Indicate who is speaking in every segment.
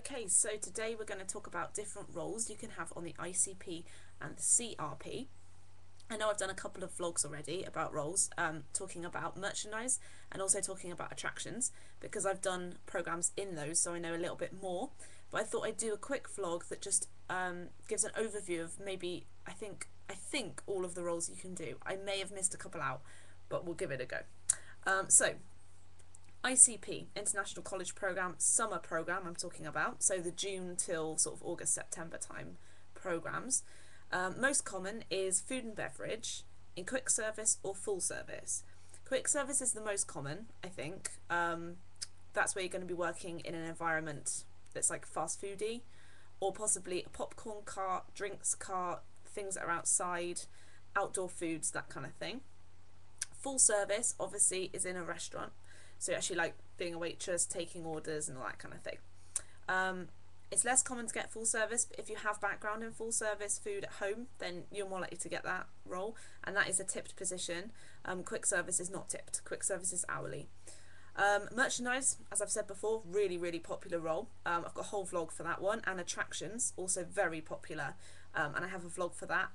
Speaker 1: Okay, so today we're going to talk about different roles you can have on the ICP and the CRP. I know I've done a couple of vlogs already about roles, talking about merchandise and also talking about attractions because I've done programs in those, so I know a little bit more. But I thought I'd do a quick vlog that just gives an overview of maybe I think all of the roles you can do. I may have missed a couple out, but we'll give it a go. So ICP, International College Programme, summer programme I'm talking about, so the June till sort of August, September time programmes. Most common is food and beverage in quick service or full service. Quick service is the most common, I think. That's where you're going to be working in an environment that's like fast foody, or possibly a popcorn cart, drinks cart, things that are outside, outdoor foods, that kind of thing. Full service obviously is in a restaurant, so you're actually like being a waitress, taking orders and all that kind of thing. It's less common to get full service, but if you have background in full service food at home, then you're more likely to get that role, and that is a tipped position. Quick service is not tipped. Quick service is hourly. Merchandise, as I've said before, really popular role. I've got a whole vlog for that one, and attractions, also very popular, and I have a vlog for that.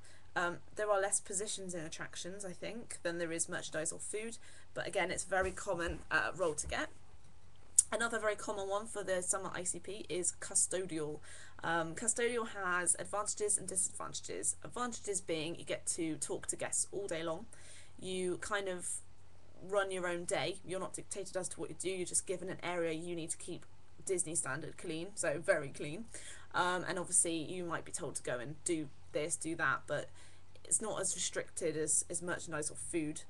Speaker 1: There are less positions in attractions, I think, than there is merchandise or food, but again, it's a very common role to get. Another very common one for the summer ICP is custodial. Custodial has advantages and disadvantages. Advantages being you get to talk to guests all day long. You kind of run your own day. You're not dictated as to what you do. You're just given an area you need to keep Disney standard clean, so very clean. And obviously you might be told to go and do this, do that, but it's not as restricted as merchandise or food.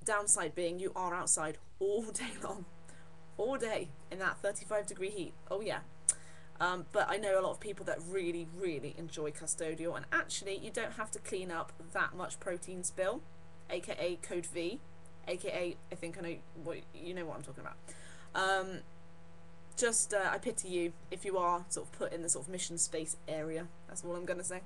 Speaker 1: Downside being you are outside all day long. All day in that 35-degree heat. Oh yeah. But I know a lot of people that really enjoy custodial, and actually you don't have to clean up that much protein spill, aka code V, aka I think I know what you know what I'm talking about. I pity you if you are sort of put in the sort of mission space area. That's all I'm gonna say.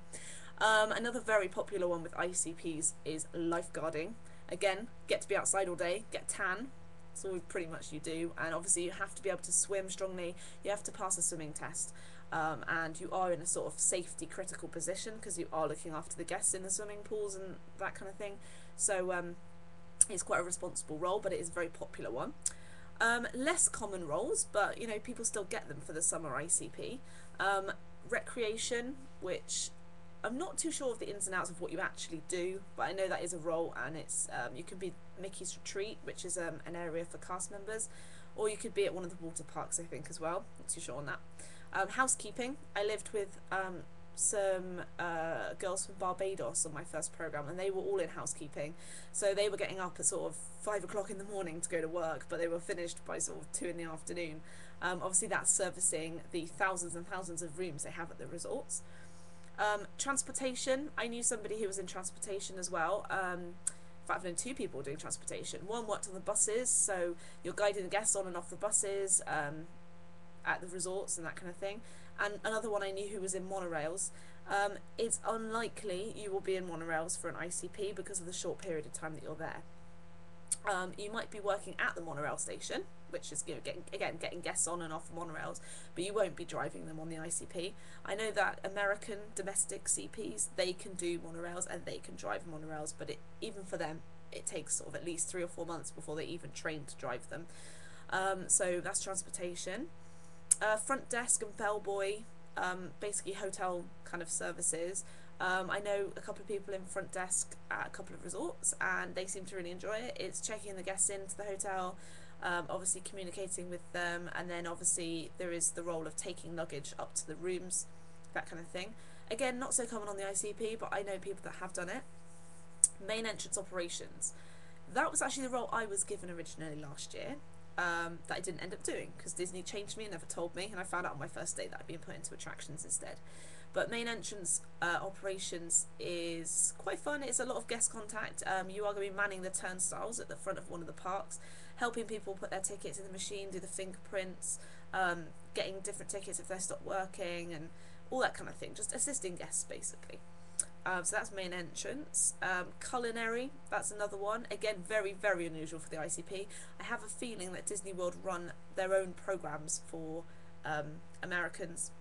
Speaker 1: Another very popular one with ICPs is lifeguarding. Again, get to be outside all day, get tan. That's all pretty much you do, and obviously you have to be able to swim strongly. You have to pass a swimming test, and you are in a sort of safety critical position because you are looking after the guests in the swimming pools and that kind of thing. So it's quite a responsible role, but it is a very popular one. Less common roles, but you know, people still get them for the summer ICP. Recreation, which I'm not too sure of the ins and outs of what you actually do, but I know that is a role, and it's you can be Mickey's Retreat, which is an area for cast members, or you could be at one of the water parks, I think, as well. Not too sure on that. Housekeeping. I lived with some girls from Barbados on my first programme, and they were all in housekeeping, so they were getting up at sort of 5 o'clock in the morning to go to work, but they were finished by sort of 2 in the afternoon. Obviously that's servicing the thousands and thousands of rooms they have at the resorts. Transportation, I knew somebody who was in transportation as well. In fact, I've known 2 people doing transportation. One worked on the buses, so you're guiding the guests on and off the buses at the resorts and that kind of thing. And another one I knew who was in monorails. It's unlikely you will be in monorails for an ICP because of the short period of time that you're there. You might be working at the monorail station, which is, you know, getting guests on and off monorails, but you won't be driving them on the ICP. I know that American domestic CPs, they can do monorails and they can drive monorails, but even for them it takes sort of at least 3 or 4 months before they even train to drive them. So that's transportation. Front desk and bellboy, basically hotel kind of services. I know a couple of people in front desk at a couple of resorts, and they seem to really enjoy it. It's checking the guests into the hotel, obviously communicating with them, and then obviously there is the role of taking luggage up to the rooms, that kind of thing. Again, not so common on the ICP, but I know people that have done it. Main entrance operations. That was actually the role I was given originally last year, that I didn't end up doing because Disney changed me and never told me, and I found out on my first day that I'd been put into attractions instead. But main entrance operations is quite fun. It's a lot of guest contact. You are going to be manning the turnstiles at the front of one of the parks, helping people put their tickets in the machine, do the fingerprints, getting different tickets if they stop working, and all that kind of thing. Just assisting guests, basically. So that's main entrance. Culinary, that's another one. Again, very unusual for the ICP. I have a feeling that Disney World run their own programs for Americans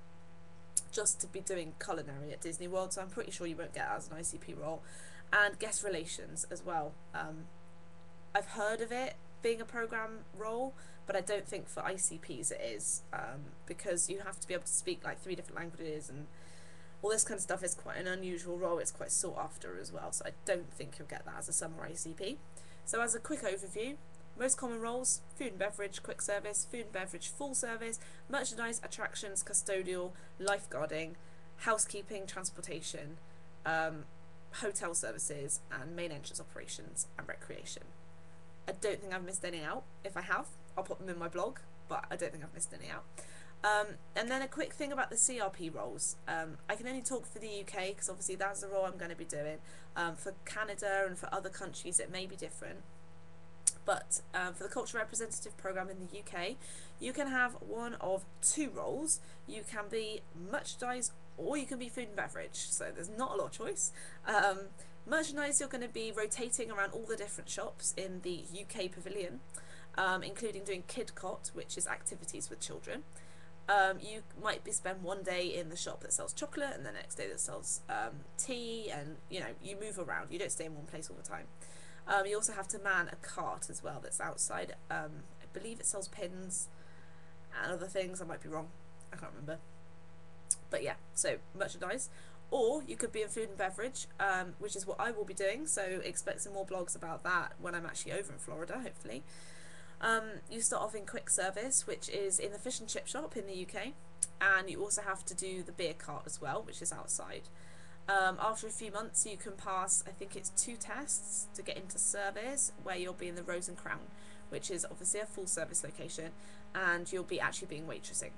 Speaker 1: just to be doing culinary at Disney World, so I'm pretty sure you won't get that as an ICP role. And guest relations as well. I've heard of it being a program role, but I don't think for ICPs it is, because you have to be able to speak like 3 different languages and all this kind of stuff. Is quite an unusual role. It's quite sought after as well, so I don't think you'll get that as a summer ICP. So as a quick overview, most common roles: food and beverage, quick service, food and beverage, full service, merchandise, attractions, custodial, lifeguarding, housekeeping, transportation, hotel services, and main entrance operations and recreation. I don't think I've missed any out. If I have, I'll put them in my blog, but I don't think I've missed any out. And then a quick thing about the CRP roles. I can only talk for the UK because obviously that's the role I'm going to be doing. For Canada and for other countries it may be different. But for the cultural representative programme in the UK, you can have one of 2 roles. You can be merchandise or you can be food and beverage. So there's not a lot of choice. Merchandise, you're going to be rotating around all the different shops in the UK pavilion, including doing Kid Cot, which is activities with children. You might spend one day in the shop that sells chocolate and the next day that sells tea, and you move around. You don't stay in one place all the time. You also have to man a cart as well that's outside. I believe it sells pins and other things. I might be wrong. I can't remember. But yeah, so merchandise. Or you could be in food and beverage, which is what I will be doing. So expect some more blogs about that when I'm actually over in Florida, hopefully. You start off in quick service, which is in the fish and chip shop in the UK. And you also have to do the beer cart as well, which is outside. After a few months you can pass, I think it's 2 tests to get into service, where you'll be in the Rose and Crown, which is obviously a full service location, and you'll be actually being waitressing,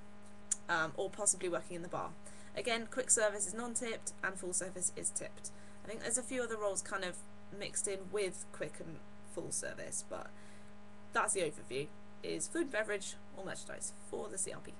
Speaker 1: or possibly working in the bar. Again, quick service is non-tipped and full service is tipped. I think there's a few other roles kind of mixed in with quick and full service, but that's the overview, is food and beverage or merchandise for the CRP.